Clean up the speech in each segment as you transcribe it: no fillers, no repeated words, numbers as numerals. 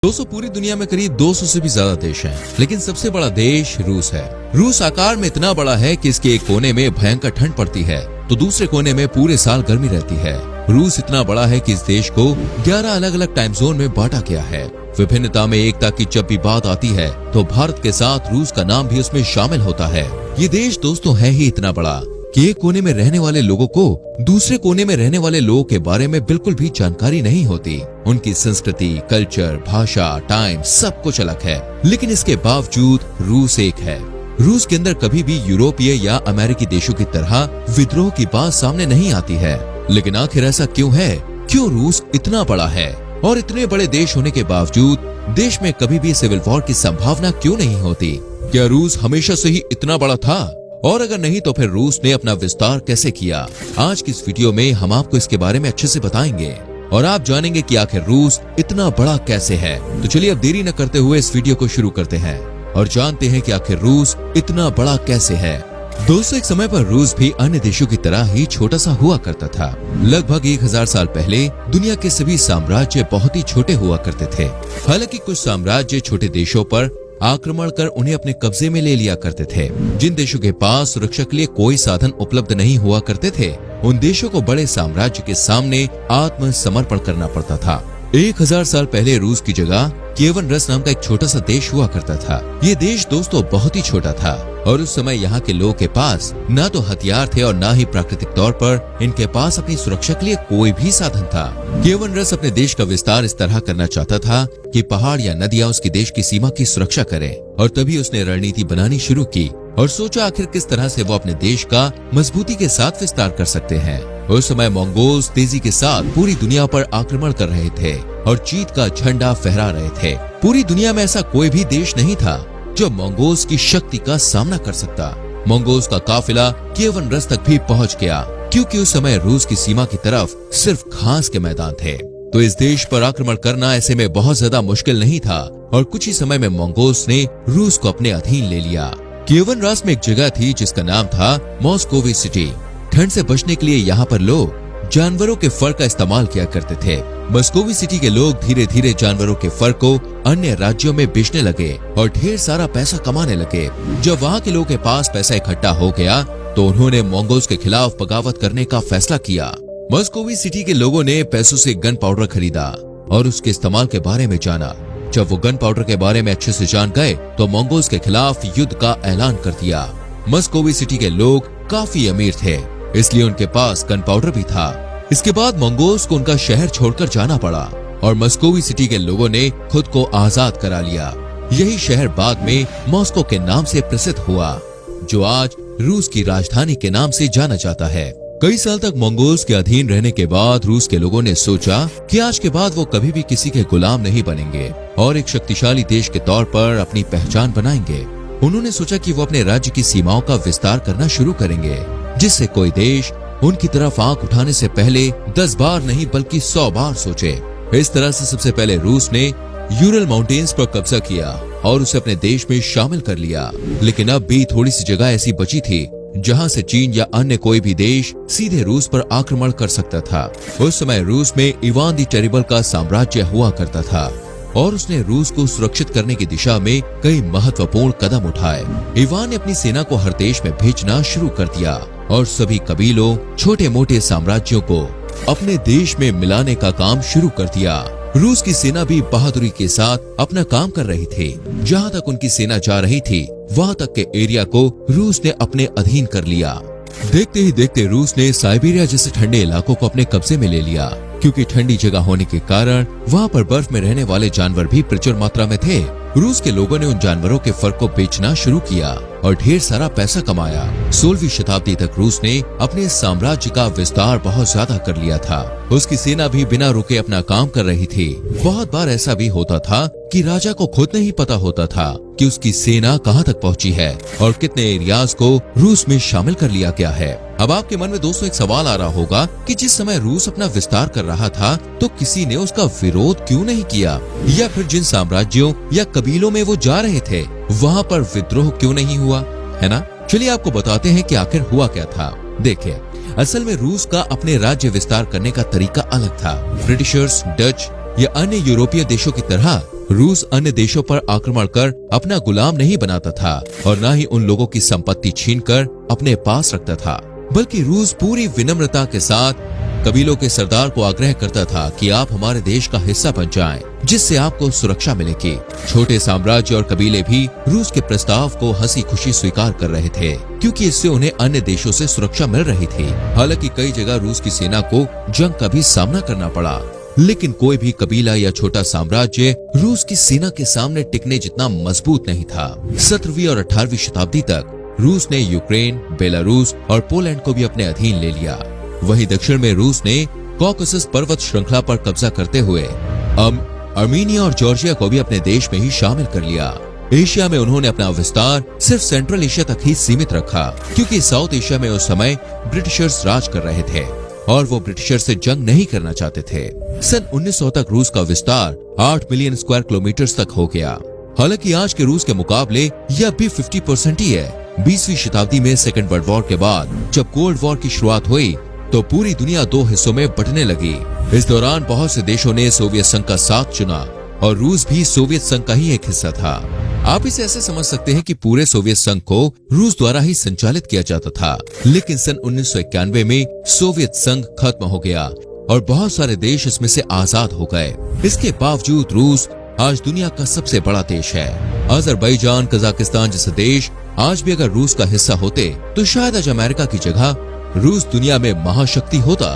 दोस्तों पूरी दुनिया में करीब 200 से भी ज्यादा देश हैं, लेकिन सबसे बड़ा देश रूस है। रूस आकार में इतना बड़ा है कि इसके एक कोने में भयंकर ठंड पड़ती है तो दूसरे कोने में पूरे साल गर्मी रहती है। रूस इतना बड़ा है कि इस देश को 11 अलग अलग टाइम जोन में बांटा गया है। विभिन्नता में एकता की जब भी बात आती है तो भारत के साथ रूस का नाम भी उसमें शामिल होता है। ये देश दोस्तों है ही इतना बड़ा कि एक कोने में रहने वाले लोगों को दूसरे कोने में रहने वाले लोगों के बारे में बिल्कुल भी जानकारी नहीं होती। उनकी संस्कृति, कल्चर, भाषा, टाइम सब कुछ अलग है, लेकिन इसके बावजूद रूस एक है। रूस के अंदर कभी भी यूरोपीय या अमेरिकी देशों की तरह विद्रोह की बात सामने नहीं आती है। लेकिन आखिर ऐसा क्यों है? क्यों रूस इतना बड़ा है और इतने बड़े देश होने के बावजूद देश में कभी भी सिविल वॉर की संभावना क्यों नहीं होती? क्या रूस हमेशा से ही इतना बड़ा था? और अगर नहीं तो फिर रूस ने अपना विस्तार कैसे किया? आज की इस वीडियो में हम आपको इसके बारे में अच्छे से बताएंगे और आप जानेंगे कि आखिर रूस इतना बड़ा कैसे है। तो चलिए अब देरी न करते हुए इस वीडियो को शुरू करते हैं और जानते हैं कि आखिर रूस इतना बड़ा कैसे है। दोस्तों एक समय पर रूस भी अन्य देशों की तरह ही छोटा सा हुआ करता था। लगभग 1000 साल पहले दुनिया के सभी साम्राज्य बहुत ही छोटे हुआ करते थे। हालांकि कुछ साम्राज्य छोटे देशों पर आक्रमण कर उन्हें अपने कब्जे में ले लिया करते थे। जिन देशों के पास सुरक्षा के लिए कोई साधन उपलब्ध नहीं हुआ करते थे उन देशों को बड़े साम्राज्य के सामने आत्मसमर्पण करना पड़ता था। 1000 साल पहले रूस की जगह कीवन रस नाम का एक छोटा सा देश हुआ करता था। ये देश दोस्तों बहुत ही छोटा था और उस समय यहाँ के लोगों के पास न तो हथियार थे और न ही प्राकृतिक तौर पर इनके पास अपनी सुरक्षा के लिए कोई भी साधन था। कीवन रस अपने देश का विस्तार इस तरह करना चाहता था कि पहाड़ या नदियां उसके देश की सीमा की सुरक्षा करें और तभी उसने रणनीति बनानी शुरू की और सोचा आखिर किस तरह से वो अपने देश का मजबूती के साथ विस्तार कर सकते हैं। उस समय मंगोल्स तेजी के साथ पूरी दुनिया पर आक्रमण कर रहे थे और जीत का झंडा फहरा रहे थे। पूरी दुनिया में ऐसा कोई भी देश नहीं था जो मंगोल्स की शक्ति का सामना कर सकता। मंगोल्स का काफिला कीवन रस तक भी पहुंच गया क्योंकि उस समय रूस की सीमा की तरफ सिर्फ घास के मैदान थे। तो इस देश पर आक्रमण करना ऐसे में बहुत ज्यादा मुश्किल नहीं था और कुछ ही समय में मंगोल्स ने रूस को अपने अधीन ले लिया। कीवन रस में एक जगह थी जिसका नाम था मॉस्कोवी सिटी। ठंड से बचने के लिए यहाँ पर लोग जानवरों के फर का इस्तेमाल किया करते थे। मॉस्कोवी सिटी के लोग धीरे धीरे जानवरों के फर को अन्य राज्यों में बेचने लगे और ढेर सारा पैसा कमाने लगे। जब वहाँ के लोगों के पास पैसा इकट्ठा हो गया तो उन्होंने मंगोल्स के खिलाफ बगावत करने का फैसला किया। मॉस्कोवी सिटी के लोगों ने पैसों से गन पाउडर खरीदा और उसके इस्तेमाल के बारे में जाना। जब वो गन पाउडर के बारे में अच्छे से जान गए तो मंगोल्स के खिलाफ युद्ध का ऐलान कर दिया। मॉस्कोवी सिटी के लोग काफी अमीर थे इसलिए उनके पास गन पाउडर भी था। इसके बाद मंगोल्स को उनका शहर छोड़कर जाना पड़ा और मॉस्कोवी सिटी के लोगों ने खुद को आजाद करा लिया। यही शहर बाद में मॉस्को के नाम से प्रसिद्ध हुआ जो आज रूस की राजधानी के नाम से जाना जाता है। कई साल तक मंगोल्स के अधीन रहने के बाद रूस के लोगों ने सोचा कि आज के बाद वो कभी भी किसी के गुलाम नहीं बनेंगे और एक शक्तिशाली देश के तौर पर अपनी पहचान बनाएंगे। उन्होंने सोचा कि वो अपने राज्य की सीमाओं का विस्तार करना शुरू करेंगे जिससे कोई देश उनकी तरफ आंख उठाने से पहले 10 बार नहीं बल्कि 100 बार सोचे। इस तरह से सबसे पहले रूस ने यूरल माउंटेन्स पर कब्जा किया और उसे अपने देश में शामिल कर लिया। लेकिन अब भी थोड़ी सी जगह ऐसी बची थी जहां से चीन या अन्य कोई भी देश सीधे रूस पर आक्रमण कर सकता था। उस समय रूस में इवान द टेरिबल का साम्राज्य हुआ करता था और उसने रूस को सुरक्षित करने की दिशा में कई महत्वपूर्ण कदम उठाए। इवान ने अपनी सेना को हर देश में भेजना शुरू कर दिया और सभी कबीलों, छोटे मोटे साम्राज्यों को अपने देश में मिलाने का काम शुरू कर दिया। रूस की सेना भी बहादुरी के साथ अपना काम कर रही थी। जहाँ तक उनकी सेना जा रही थी वहाँ तक के एरिया को रूस ने अपने अधीन कर लिया। देखते ही देखते रूस ने साइबेरिया जैसे ठंडे इलाकों को अपने कब्जे में ले लिया क्योंकि ठंडी जगह होने के कारण वहाँ पर बर्फ में रहने वाले जानवर भी प्रचुर मात्रा में थे। रूस के लोगों ने उन जानवरों के फर को बेचना शुरू किया और ढेर सारा पैसा कमाया। 16वीं शताब्दी तक रूस ने अपने साम्राज्य का विस्तार बहुत ज्यादा कर लिया था। उसकी सेना भी बिना रुके अपना काम कर रही थी। बहुत बार ऐसा भी होता था कि राजा को खुद नहीं पता होता था कि उसकी सेना कहां तक पहुंची है और कितने एरियाज को रूस में शामिल कर लिया गया है। अब आपके मन में दोस्तों एक सवाल आ रहा होगा कि जिस समय रूस अपना विस्तार कर रहा था तो किसी ने उसका विरोध क्यों नहीं किया, या फिर जिन साम्राज्यों या कबीलों में वो जा रहे थे वहाँ पर विद्रोह क्यों नहीं हुआ, है ना? चलिए आपको बताते हैं कि आखिर हुआ क्या था। देखिए, असल में रूस का अपने राज्य विस्तार करने का तरीका अलग था। ब्रिटिशर्स, डच या अन्य यूरोपीय देशों की तरह रूस अन्य देशों पर आक्रमण कर अपना गुलाम नहीं बनाता था और न ही उन लोगों की संपत्ति छीनकर अपने पास रखता था, बल्कि रूस पूरी विनम्रता के साथ कबीलों के सरदार को आग्रह करता था कि आप हमारे देश का हिस्सा बन जाएं, जिससे आपको सुरक्षा मिलेगी। छोटे साम्राज्य और कबीले भी रूस के प्रस्ताव को हंसी खुशी स्वीकार कर रहे थे, क्योंकि इससे उन्हें अन्य देशों से सुरक्षा मिल रही थी। हालांकि कई जगह रूस की सेना को जंग का भी सामना करना पड़ा, लेकिन कोई भी कबीला या छोटा साम्राज्य रूस की सेना के सामने टिकने जितना मजबूत नहीं था। 17वीं और 18वीं शताब्दी तक रूस ने यूक्रेन, बेलारूस और पोलैंड को भी अपने अधीन ले लिया। वहीं दक्षिण में रूस ने कॉकेसस पर्वत श्रृंखला पर कब्जा करते हुए आर्मीनिया और जॉर्जिया को भी अपने देश में ही शामिल कर लिया। एशिया में उन्होंने अपना विस्तार सिर्फ सेंट्रल एशिया तक ही सीमित रखा, क्योंकि साउथ एशिया में उस समय ब्रिटिशर्स राज कर रहे थे और वो ब्रिटिशर से जंग नहीं करना चाहते थे। सन 1900 तक रूस का विस्तार 8 मिलियन स्क्वायर किलोमीटर तक हो गया। हालांकि आज के रूस के मुकाबले यह भी 50% ही है। 20वीं शताब्दी में सेकेंड वर्ल्ड वॉर के बाद जब कोल्ड वॉर की शुरुआत हुई तो पूरी दुनिया दो हिस्सों में बंटने लगी। इस दौरान बहुत से देशों ने सोवियत संघ का साथ चुना और रूस भी सोवियत संघ का ही एक हिस्सा था। आप इसे ऐसे समझ सकते हैं कि पूरे सोवियत संघ को रूस द्वारा ही संचालित किया जाता था, लेकिन सन 1991 में सोवियत संघ खत्म हो गया और बहुत सारे देश इसमें से आजाद हो गए। इसके बावजूद रूस आज दुनिया का सबसे बड़ा देश है। अजरबैजान, कजाकिस्तान जैसे देश आज भी अगर रूस का हिस्सा होते तो शायद आज अमेरिका की जगह रूस दुनिया में महाशक्ति होता।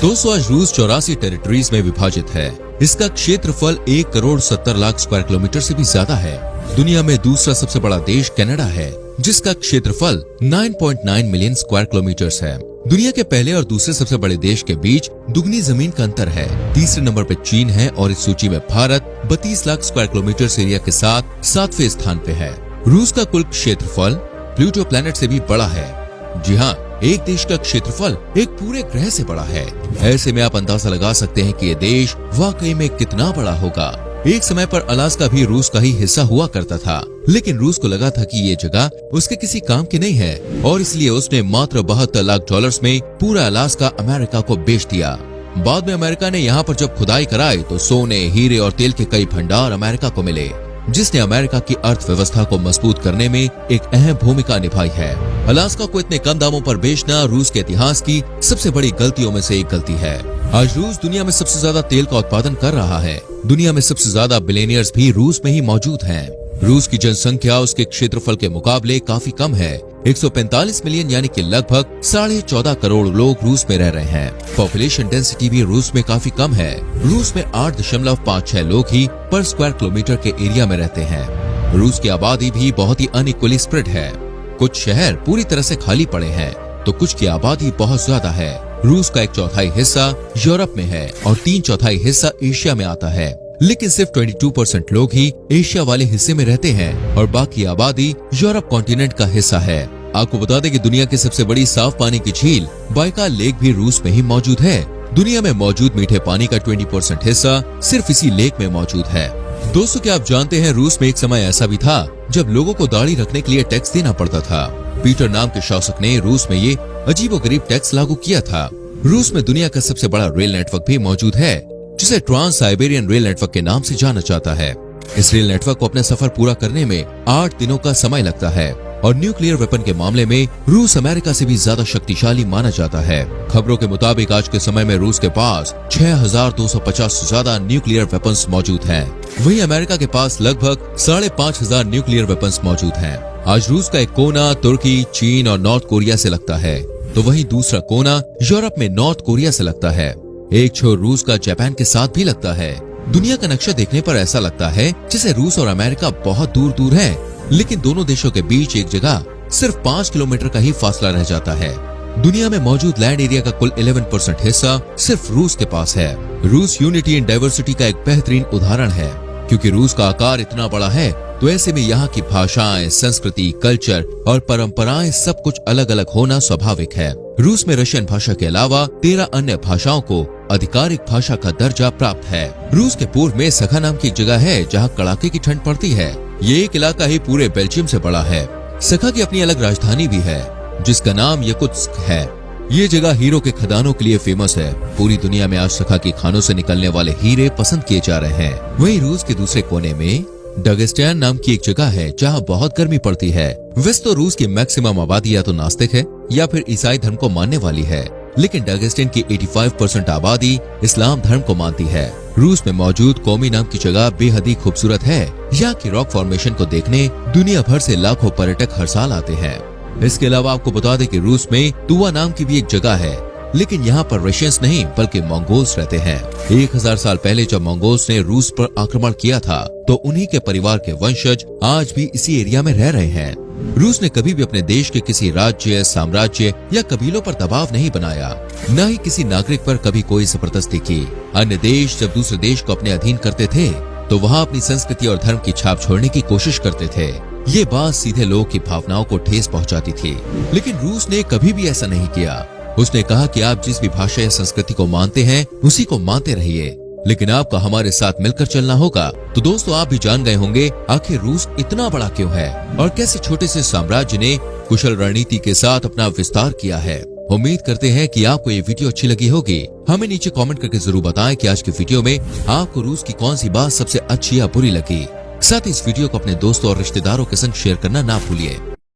दोस्तों, आज रूस 84 टेरिटरीज में विभाजित है। इसका क्षेत्रफल 1,70,00,000 स्क्वायर किलोमीटर से भी ज्यादा है। दुनिया में दूसरा सबसे बड़ा देश कनाडा है, जिसका क्षेत्रफल 9.9 मिलियन स्क्वायर किलोमीटर है। दुनिया के पहले और दूसरे सबसे बड़े देश के बीच दुगनी जमीन का अंतर है। तीसरे नंबर पर चीन है और इस सूची में Bharat 32 lakh square kilometre area के साथ 7वें स्थान पे है। रूस का कुल क्षेत्रफल प्लूटो प्लैनेट से भी बड़ा है। जी हाँ, एक देश का क्षेत्रफल एक पूरे ग्रह से बड़ा है। ऐसे में आप अंदाजा लगा सकते हैं कि ये देश वाकई में कितना बड़ा होगा। एक समय पर अलास्का भी रूस का ही हिस्सा हुआ करता था, लेकिन रूस को लगा था कि ये जगह उसके किसी काम की नहीं है और इसलिए उसने मात्र $72 लाख में पूरा अलास्का अमेरिका को बेच दिया। बाद में अमेरिका ने यहाँ पर जब खुदाई कराई तो सोने, हीरे और तेल के कई भंडार अमेरिका को मिले, जिसने अमेरिका की अर्थव्यवस्था को मजबूत करने में एक अहम भूमिका निभाई है। अलास्का को इतने कम दामों पर बेचना रूस के इतिहास की सबसे बड़ी गलतियों में से एक गलती है। आज रूस दुनिया में सबसे ज्यादा तेल का उत्पादन कर रहा है। दुनिया में सबसे ज्यादा बिलियनियर्स भी रूस में ही मौजूद हैं। रूस की जनसंख्या उसके क्षेत्रफल के मुकाबले काफी कम है। 145 मिलियन यानी कि लगभग 14.5 करोड़ लोग रूस में रह रहे हैं। पॉपुलेशन डेंसिटी भी रूस में काफी कम है। रूस में 8.56 लोग ही पर स्क्वायर किलोमीटर के एरिया में रहते हैं। रूस की आबादी भी बहुत ही अनइक्वली स्प्रेड है। कुछ शहर पूरी तरह से खाली पड़े हैं तो कुछ की आबादी बहुत ज्यादा है। रूस का 1/4 हिस्सा यूरोप में है और 3/4 हिस्सा एशिया में आता है, लेकिन सिर्फ 22% लोग ही एशिया वाले हिस्से में रहते हैं और बाकी आबादी यूरोप कॉन्टिनेंट का हिस्सा है। आपको बता दें कि दुनिया की सबसे बड़ी साफ पानी की झील बाइकाल लेक भी रूस में ही मौजूद है। दुनिया में मौजूद मीठे पानी का 20% हिस्सा सिर्फ इसी लेक में मौजूद है। दोस्तों, क्या आप जानते हैं रूस में एक समय ऐसा भी था जब लोगों को दाढ़ी रखने के लिए टैक्स देना पड़ता था। पीटर नाम के शासक ने रूस में ये अजीबोगरीब टैक्स लागू किया था। रूस में दुनिया का सबसे बड़ा रेल नेटवर्क भी मौजूद है, जिसे ट्रांस साइबेरियन रेल नेटवर्क के नाम से जाना जाता है। इस रेल नेटवर्क को अपना सफर पूरा करने में 8 दिनों का समय लगता है और न्यूक्लियर वेपन के मामले में रूस अमेरिका से भी ज्यादा शक्तिशाली माना जाता है। खबरों के मुताबिक आज के समय में रूस के पास 6250 से ज्यादा न्यूक्लियर वेपन्स मौजूद हैं। वहीं अमेरिका के पास लगभग 5500 न्यूक्लियर वेपन्स मौजूद हैं। आज रूस का एक कोना तुर्की, चीन और नॉर्थ कोरिया से लगता है, तो वहीं दूसरा कोना यूरोप में नॉर्थ कोरिया से लगता है। एक छोर रूस का जापान के साथ भी लगता है। दुनिया का नक्शा देखने पर ऐसा लगता है जैसे रूस और अमेरिका बहुत दूर दूर है, लेकिन दोनों देशों के बीच एक जगह सिर्फ 5 किलोमीटर का ही फासला रह जाता है। दुनिया में मौजूद लैंड एरिया का कुल 11% हिस्सा सिर्फ रूस के पास है। रूस यूनिटी एंड डाइवर्सिटी का एक बेहतरीन उदाहरण है, क्योंकि रूस का आकार इतना बड़ा है तो ऐसे में यहाँ की भाषाएं, संस्कृति, कल्चर और परंपराएं सब कुछ अलग अलग होना स्वाभाविक है। रूस में रशियन भाषा के अलावा 13 अन्य भाषाओं को आधिकारिक भाषा का दर्जा प्राप्त है। रूस के पूर्व में सखा नाम की एक जगह है जहाँ कड़ाके की ठंड पड़ती है। ये एक इलाका ही पूरे बेल्जियम से बड़ा है। सखा की अपनी अलग राजधानी भी है, जिसका नाम यकुत्स्क है। ये जगह हीरो के खदानों के लिए फेमस है। पूरी दुनिया में आज सखा के खानों से निकलने वाले हीरे पसंद किए जा रहे हैं। वहीं रूस के दूसरे कोने में डगेस्तान नाम की एक जगह है जहाँ बहुत गर्मी पड़ती है। वैसे तो रूस की मैक्सिमम आबादी या तो नास्तिक है या फिर ईसाई धर्म को मानने वाली है, लेकिन डगेस्तान की 85% आबादी इस्लाम धर्म को मानती है। रूस में मौजूद कोमी नाम की जगह बेहद ही खूबसूरत है। यहाँ की रॉक फॉर्मेशन को देखने दुनिया भर से लाखों पर्यटक हर साल आते हैं। इसके अलावा आपको बता दें कि रूस में तुवा नाम की भी एक जगह है, लेकिन यहाँ पर रशियंस नहीं बल्कि मंगोल्स रहते हैं। 1000 साल पहले जब मंगोल्स ने रूस पर आक्रमण किया था तो उन्हीं के परिवार के वंशज आज भी इसी एरिया में रह रहे हैं। रूस ने कभी भी अपने देश के किसी राज्य, साम्राज्य या कबीलों पर दबाव नहीं बनाया, न ही किसी नागरिक पर कभी कोई जबरदस्ती की। अन्य देश जब दूसरे देश को अपने अधीन करते थे तो वहाँ अपनी संस्कृति और धर्म की छाप छोड़ने की कोशिश करते थे। ये बात सीधे लोगों की भावनाओं को ठेस पहुँचाती थी, लेकिन रूस ने कभी भी ऐसा नहीं किया। उसने कहा कि आप जिस भी भाषा या संस्कृति को मानते हैं उसी को मानते रहिए, लेकिन आपको हमारे साथ मिलकर चलना होगा। तो दोस्तों, आप भी जान गए होंगे आखिर रूस इतना बड़ा क्यों है और कैसे छोटे से साम्राज्य ने कुशल रणनीति के साथ अपना विस्तार किया है। उम्मीद करते हैं कि आपको ये वीडियो अच्छी लगी होगी। हमें नीचे कमेंट करके जरूर बताएं कि आज की वीडियो में आपको रूस की कौन सी बात सबसे अच्छी या बुरी लगी। साथ ही इस वीडियो को अपने दोस्तों और रिश्तेदारों के संग शेयर करना ना भूलिए।